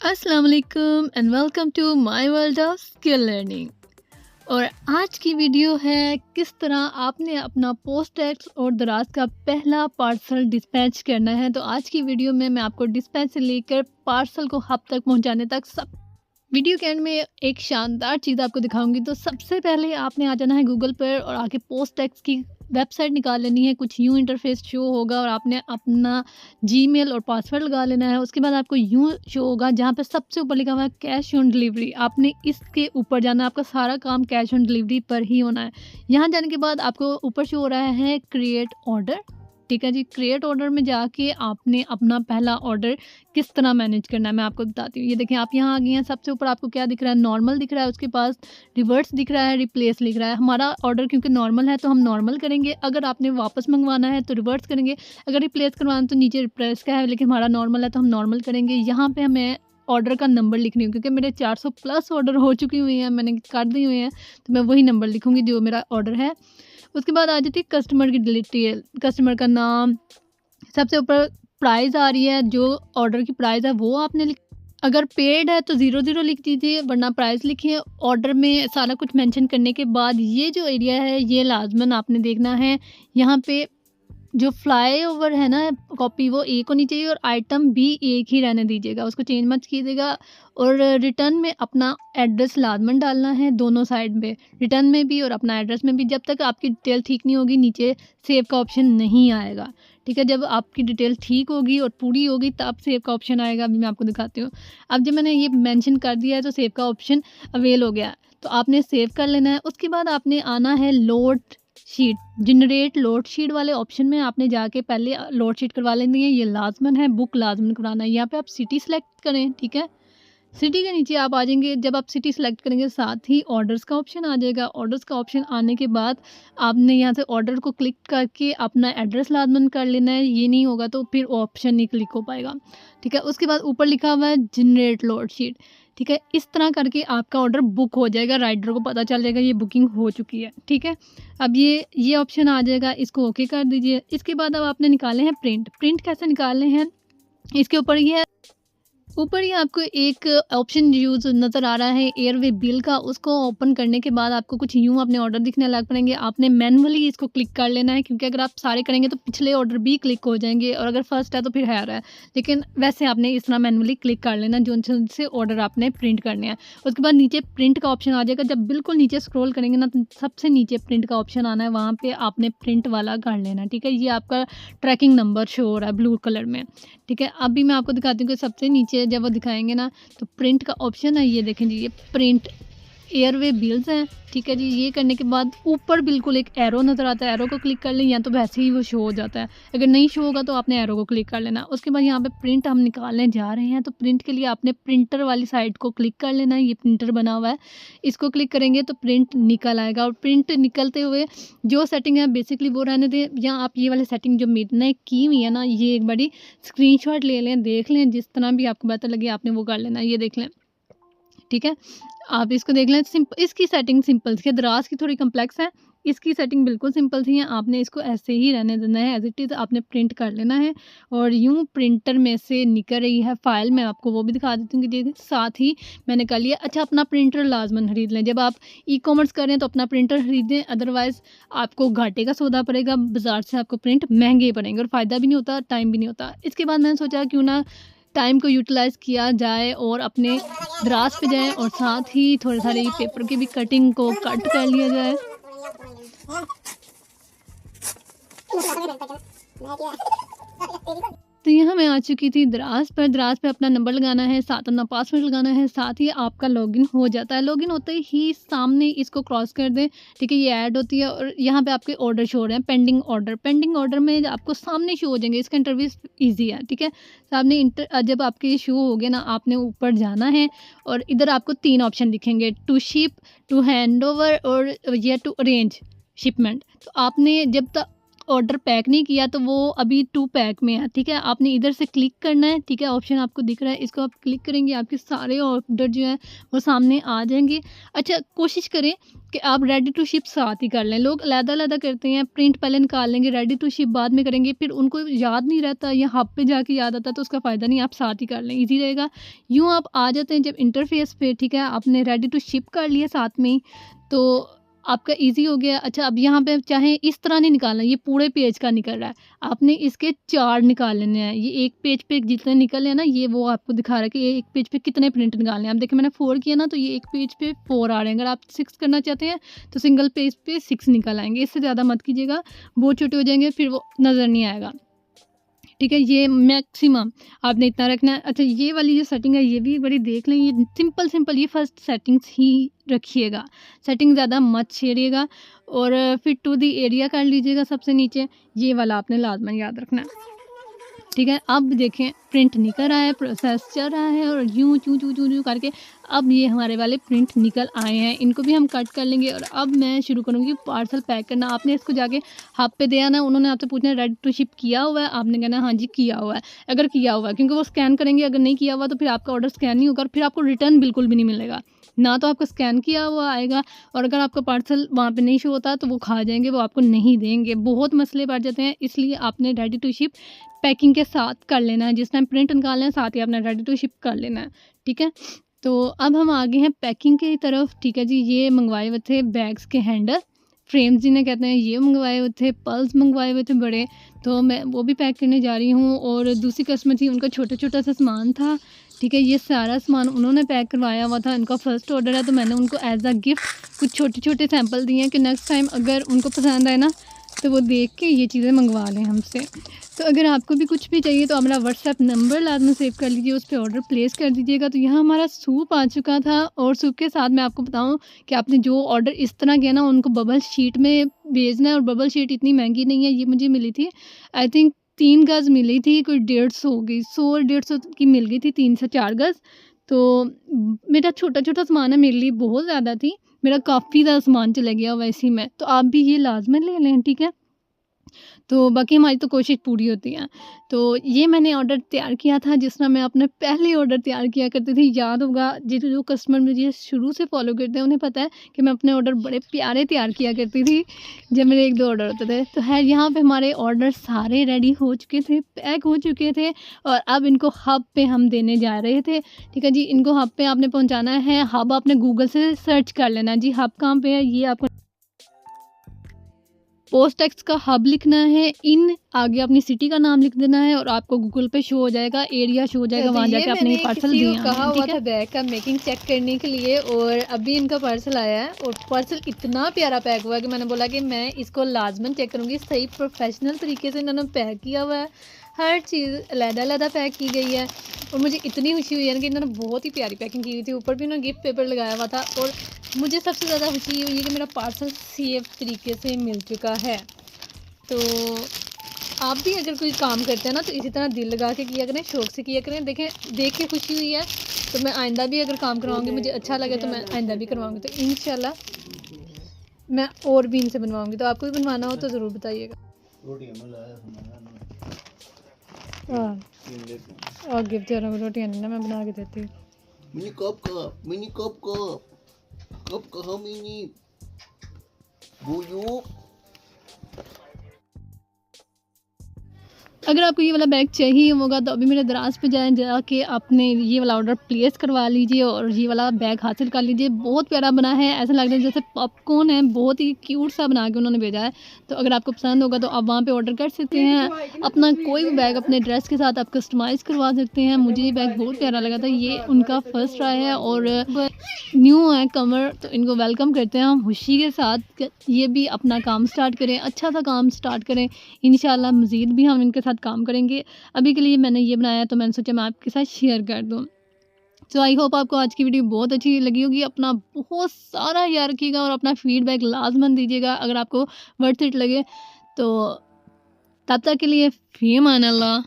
अस्सलाम वालेकुम and welcome to my world of skill learning. और आज की वीडियो है किस तरह आपने अपना पोस्ट टैक्स और दराज का पहला पार्सल डिस्पैच करना है। तो आज की वीडियो में मैं आपको डिस्पैच से लेकर पार्सल को हब तक पहुंचाने तक सब वीडियो के एंड में एक शानदार चीज़ आपको दिखाऊंगी। तो सबसे पहले आपने आ जाना है गूगल पर और आके पोस्ट टैक्स की वेबसाइट निकाल लेनी है। कुछ यूँ इंटरफेस शो होगा और आपने अपना जीमेल और पासवर्ड लगा लेना है। उसके बाद आपको यूँ शो होगा जहाँ पे सबसे ऊपर लिखा हुआ है कैश ऑन डिलीवरी। आपने इसके ऊपर जाना है, आपका सारा काम कैश ऑन डिलीवरी पर ही होना है। यहाँ जाने के बाद आपको ऊपर शो हो रहा है क्रिएट ऑर्डर। ठीक है जी, क्रिएट ऑर्डर में जाके आपने अपना पहला ऑर्डर किस तरह मैनेज करना है मैं आपको बताती हूँ। ये देखें, आप यहाँ आ गए हैं। सबसे ऊपर आपको क्या दिख रहा है? नॉर्मल दिख रहा है, उसके पास रिवर्स दिख रहा है, रिप्लेस लिख रहा है। हमारा ऑर्डर क्योंकि नॉर्मल है तो हम नॉर्मल करेंगे। अगर आपने वापस मंगवाना है तो रिवर्स करेंगे। अगर रिप्लेस करवाना है तो नीचे रिप्लेस का है, लेकिन हमारा नॉर्मल है तो हम नॉर्मल करेंगे। यहाँ पर हमें ऑर्डर का नंबर लिखनी है क्योंकि मेरे 400 प्लस ऑर्डर हो चुकी हुई हैं, मैंने कर दी हुई हैं, तो मैं वही नंबर लिखूँगी जो मेरा ऑर्डर है। उसके बाद आ जाती है कस्टमर की डिटेल, कस्टमर का नाम। सबसे ऊपर प्राइस आ रही है, जो ऑर्डर की प्राइस है वो आपने अगर पेड है तो 00 लिख दीजिए, वरना प्राइस लिखिए। ऑर्डर में सारा कुछ मेंशन करने के बाद ये जो एरिया है ये लाजमन आपने देखना है। यहाँ पे जो फ्लाई ओवर है ना कॉपी, वो एक होनी चाहिए और आइटम भी एक ही रहने दीजिएगा, उसको चेंज मत कीजिएगा। और रिटर्न में अपना एड्रेस लाजमन डालना है दोनों साइड में, रिटर्न में भी और अपना एड्रेस में भी। जब तक आपकी डिटेल ठीक नहीं होगी नीचे सेव का ऑप्शन नहीं आएगा। ठीक है, जब आपकी डिटेल ठीक होगी और पूरी होगी तब सेव का ऑप्शन आएगा। अभी मैं आपको दिखाती हूँ। अब जब मैंने ये मेंशन कर दिया है तो सेव का ऑप्शन अवेल हो गया, तो आपने सेव कर लेना है। उसके बाद आपने आना है load sheet, generate load sheet वाले ऑप्शन में आपने जाके पहले लोड शीट करवा लेनी है। ये लाजमन है, बुक लाजमन करवाना है। यहाँ पे आप सिटी सेलेक्ट करें। ठीक है, सिटी के नीचे आप आ जाएंगे। जब आप सिटी सेलेक्ट करेंगे साथ ही ऑर्डर्स का ऑप्शन आ जाएगा। ऑर्डर्स का ऑप्शन आने के बाद आपने यहाँ से ऑर्डर को क्लिक करके अपना एड्रेस लाजमन कर लेना है। ये नहीं होगा तो फिर ऑप्शन नहीं क्लिक हो पाएगा। ठीक है, उसके बाद ऊपर लिखा हुआ है जनरेट लोड शीट। ठीक है, इस तरह करके आपका ऑर्डर बुक हो जाएगा, राइडर को पता चल जाएगा ये बुकिंग हो चुकी है। ठीक है, अब ये ऑप्शन आ जाएगा, इसको ओके कर दीजिए। इसके बाद अब आपने निकाले हैं प्रिंट। प्रिंट कैसे निकालने हैं, इसके ऊपर ये ऊपर ही आपको एक ऑप्शन यूज़ नज़र आ रहा है एयरवे बिल का। उसको ओपन करने के बाद आपको कुछ यूँ अपने ऑर्डर दिखने लग पड़ेंगे। आपने मैनुअली इसको क्लिक कर लेना है क्योंकि अगर आप सारे करेंगे तो पिछले ऑर्डर भी क्लिक हो जाएंगे और अगर फर्स्ट है तो फिर है रहा है। लेकिन वैसे आपने इस तरह मैनुअली क्लिक कर लेना जो से ऑर्डर आपने प्रिंट करने हैं। उसके बाद नीचे प्रिंट का ऑप्शन आ जाएगा। जब बिल्कुल नीचे स्क्रॉल करेंगे ना तो सबसे नीचे प्रिंट का ऑप्शन आना है, वहाँ पर आपने प्रिंट वाला कर लेना। ठीक है, ये आपका ट्रैकिंग नंबर शो हो रहा है ब्लू कलर में। ठीक है, अभी मैं आपको दिखाती हूँ कि सबसे नीचे जब वो दिखाएंगे ना तो प्रिंट का ऑप्शन है। ये देखें जी, ये प्रिंट एयरवे बिल्स हैं। ठीक है जी, ये करने के बाद ऊपर बिल्कुल एक एरो नज़र आता है, एरो को क्लिक कर लें या तो वैसे ही वो शो हो जाता है। अगर नहीं शो होगा तो आपने एरो को क्लिक कर लेना। उसके बाद यहाँ पे प्रिंट हम निकालने जा रहे हैं, तो प्रिंट के लिए आपने प्रिंटर वाली साइड को क्लिक कर लेना है। ये प्रिंटर बना हुआ है, इसको क्लिक करेंगे तो प्रिंट निकल आएगा। और प्रिंट निकलते हुए जो सेटिंग है बेसिकली वो रहने दें, या आप ये वाली सेटिंग जो मैंने की हुई है ना, ये एक बड़ी स्क्रीनशॉट ले लें, देख लें, जिस तरह भी आपको बेहतर लगे आपने वो कर लेना। ये देख लें। ठीक है, आप इसको देख लें। इसकी सेटिंग सिंपल थी, दराज की थोड़ी कम्प्लेक्स है, इसकी सेटिंग बिल्कुल सिंपल थी। आपने इसको ऐसे ही रहने देना है, एज इट इज़ आपने प्रिंट कर लेना है। और यूँ प्रिंटर में से निकल रही है फाइल, मैं आपको वो भी दिखा देती हूँ कि साथ ही मैंने कर लिया। अच्छा, अपना प्रिंटर लाजमन खरीद लें। जब आप ई-कॉमर्स करें तो अपना प्रिंटर खरीदें, अदरवाइज़ आपको घाटे का सौदा पड़ेगा, बाज़ार से आपको प्रिंट महंगे पड़ेंगे और फ़ायदा भी नहीं होता, टाइम भी नहीं होता। इसके बाद मैंने सोचा क्यों ना टाइम को यूटिलाइज़ किया जाए और अपने दराज पे जाएँ और साथ ही थोड़े सारे पेपर की भी कटिंग को कट कर लिया जाए। तो यहाँ मैं आ चुकी थी दराज पर। दराज पे अपना नंबर लगाना है, साथ अपना पासवर्ड लगाना है, साथ ही आपका लॉगिन हो जाता है। लॉगिन होते ही सामने इसको क्रॉस कर दें। ठीक है, ये ऐड होती है और यहाँ पे आपके ऑर्डर शो हो रहे हैं, पेंडिंग ऑर्डर। पेंडिंग ऑर्डर में आपको सामने शो हो जाएंगे। इसका इंटरव्यू ईजी है। ठीक है, सामने जब आपके ये शो हो गए ना, आपने ऊपर जाना है और इधर आपको 3 ऑप्शन दिखेंगे, to ship, to hand over और या टू अरेंज शिपमेंट। तो आपने जब तक ऑर्डर पैक नहीं किया तो वो अभी 2 पैक में है, ठीक है। आपने इधर से क्लिक करना है, ठीक है, ऑप्शन आपको दिख रहा है, इसको आप क्लिक करेंगे, आपके सारे ऑर्डर जो है वो सामने आ जाएंगे। अच्छा, कोशिश करें कि आप रेडी टू शिप साथ ही कर लें। लोग अलग-अलग करते हैं, प्रिंट पहले निकाल लेंगे, रेडी टू शिप बाद में करेंगे, फिर उनको याद नहीं रहता या हब पे जाके याद आता, तो उसका फ़ायदा नहीं, आप साथ ही कर लें, ईज़ी रहेगा। यूँ आप आ जाते हैं जब इंटरफेस पे, ठीक है, आपने रेडी टू शिप कर लिया साथ में ही, तो आपका ईज़ी हो गया। अच्छा, अब यहाँ पे चाहे इस तरह नहीं निकालना, ये पूरे पेज का निकल रहा है, आपने इसके 4 निकाल लेने हैं। ये एक पेज पे जितने निकले हैं ना, ये वो आपको दिखा रहा है कि ये एक पेज पे कितने प्रिंट निकालने हैं। अब देखिए मैंने 4 किया ना, तो ये एक पेज पे 4 आ रहे हैं। अगर आप 6 करना चाहते हैं तो सिंगल पेज पे 6 निकल आएँगे, इससे ज़्यादा मत कीजिएगा, बहुत छोटे हो जाएँगे, फिर वो नज़र नहीं आएगा, ठीक है। ये मैक्सिमम आपने इतना रखना है। अच्छा, ये वाली जो सेटिंग है ये भी बड़ी देख लें, ये सिंपल ये फर्स्ट सेटिंग्स ही रखिएगा, सेटिंग ज़्यादा मत छेड़िएगा। और फिट टू दी एरिया कर लीजिएगा सबसे नीचे, ये वाला आपने लाजमन याद रखना है, ठीक है। अब देखें प्रिंट निकल रहा है, प्रोसेस चल रहा है और यूँ चूँ चूँ चूँ चूँ करके अब ये हमारे वाले प्रिंट निकल आए हैं। इनको भी हम कट कर लेंगे और अब मैं शुरू करूँगी पार्सल पैक करना। आपने इसको जाके हब पे दे आना, उन्होंने आपसे पूछना है रेडी टू शिप किया हुआ है, आपने कहना हाँ जी किया हुआ है। अगर किया हुआ है, क्योंकि वो स्कैन करेंगे, अगर नहीं किया हुआ तो फिर आपका ऑर्डर स्कैन नहीं होगा और फिर आपको रिटर्न बिल्कुल भी नहीं मिलेगा, ना तो आपका स्कैन किया हुआ आएगा, और अगर आपका पार्सल वहाँ पे नहीं शो होता तो वो खा जाएंगे, वो आपको नहीं देंगे, बहुत मसले बढ़ जाते हैं। इसलिए आपने रेडी टू शिप पैकिंग के साथ कर लेना है, जिस टाइम प्रिंट निकालना है साथ ही आपने रेडी टू शिप कर लेना है, ठीक है। तो अब हम आगे हैं पैकिंग की तरफ, ठीक है जी। ये मंगवाए हुए थे बैग्स के हैंडल, फ्रेम्स जिन्हें कहते हैं, ये मंगवाए हुए थे, पर्ल्स मंगवाए हुए थे बड़े, तो मैं वो भी पैक करने जा रही हूँ। और दूसरी कस्टमर थी, उनका छोटा छोटा सा सामान था, ठीक है। ये सारा सामान उन्होंने पैक करवाया हुआ था, इनका फर्स्ट ऑर्डर है, तो मैंने उनको एज अ गिफ्ट कुछ छोटे छोटे सैंपल दिए हैं कि नेक्स्ट टाइम अगर उनको पसंद आए ना तो वो देख के ये चीज़ें मंगवा लें हमसे। तो अगर आपको भी कुछ भी चाहिए तो हमारा व्हाट्सएप नंबर लाजमी सेव कर लीजिए, उस पर ऑर्डर प्लेस कर दीजिएगा। तो यहाँ हमारा सूप आ चुका था, और सूप के साथ मैं आपको बताऊँ कि आपने जो ऑर्डर इस तरह किया ना, उनको बबल शीट में भेजना है। और बबल शीट इतनी महंगी नहीं है, ये मुझे मिली थी आई थिंक 3 गज़ मिली थी, कोई 150 होगी, 100 और 150 की मिल गई थी, 3 से 4 गज़। तो मेरा छोटा छोटा सामान है, मेरे लिए बहुत ज़्यादा थी, मेरा काफ़ी ज़्यादा सामान चला गया वैसे ही में। तो आप भी ये लाजमन ले लें, ठीक है। तो बाकी हमारी तो कोशिश पूरी होती है। तो ये मैंने ऑर्डर तैयार किया था, जिस तरह मैं अपने पहले ऑर्डर तैयार किया करती थी, याद होगा जो कस्टमर मुझे शुरू से फॉलो करते हैं उन्हें पता है कि मैं अपने ऑर्डर बड़े प्यारे तैयार किया करती थी जब मेरे 1-2 ऑर्डर होते थे। तो है, यहाँ पे हमारे ऑर्डर सारे रेडी हो चुके थे, पैक हो चुके थे, और अब इनको हब पे हम देने जा रहे थे, ठीक है जी। इनको हब पे आपने पहुँचाना है, हब आपने गूगल से सर्च कर लेना है जी, हब कहाँ पे है ये आपको पोस्ट टेक्स्ट का हब लिखना है, इन आगे अपनी सिटी का नाम लिख देना है और आपको गूगल पे शो हो जाएगा, एरिया शो हो जाएगा, वहाँ जाके अपने पार्सल दिया कहा हुआ था बैग का मेकिंग चेक करने के लिए, और अभी इनका पार्सल आया है और पार्सल इतना प्यारा पैक हुआ है कि मैंने बोला कि मैं इसको लाजमन चेक करूँगी। सही प्रोफेशनल तरीके से इन्होंने पैक किया हुआ है, हर चीज़ अलग-अलग पैक की गई है, और मुझे इतनी खुशी हुई है कि इन्होंने बहुत ही प्यारी पैकिंग की हुई थी। ऊपर भी उन्होंने गिफ्ट पेपर लगाया हुआ था, और मुझे सबसे ज़्यादा खुशी हुई है कि मेरा पार्सल सेफ तरीके से मिल चुका है। तो आप भी अगर कोई काम करते हैं ना, तो इसी तरह दिल लगा के किया करें, शौक़ से किया करें। देखें, देख के खुशी हुई है तो मैं आइंदा भी अगर काम करवाऊँगी, मुझे अच्छा लगे तो मैं आइंदा भी करवाऊँगी। तो इंशाल्लाह मैं और भी इनसे बनवाऊँगी। तो आपको भी बनवाना हो तो ज़रूर बताइएगा। और गिफ्ट दे रहा हूँ, रोटियाँ नहीं ना मैं बना के देती हूँ। मिनी कप कहाँ मिनी बुयू। अगर आपको ये वाला बैग चाहिए होगा तो अभी मेरे दराज पे जाके आपने ये वाला ऑर्डर प्लेस करवा लीजिए और ये वाला बैग हासिल कर लीजिए। बहुत प्यारा बना है, ऐसा लग रहा है जैसे पॉपकॉर्न है, बहुत ही क्यूट सा बना के उन्होंने भेजा है। तो अगर आपको पसंद होगा तो आप वहाँ पे ऑर्डर कर सकते हैं, अपना कोई भी बैग अपने ड्रेस के साथ आप कस्टमाइज़ करवा सकते हैं। मुझे ये बैग बहुत प्यारा लगा था, ये उनका फर्स्ट ट्राई है और न्यू है कमर, तो इनको वेलकम करते हैं हम खुशी के साथ। ये भी अपना काम स्टार्ट करें, अच्छा सा काम स्टार्ट करें, इंशाल्लाह मज़ीद भी हम इनके साथ काम करेंगे। अभी के लिए मैंने ये बनाया तो मैंने सोचा मैं आपके साथ शेयर कर दूँ। तो आई होप आपको आज की वीडियो बहुत अच्छी लगी होगी। अपना बहुत सारा याद रखिएगा और अपना फीडबैक लाजमन दीजिएगा अगर आपको वर्थ इट लगे। तो तब तक के लिए फ़ी अमान अल्लाह।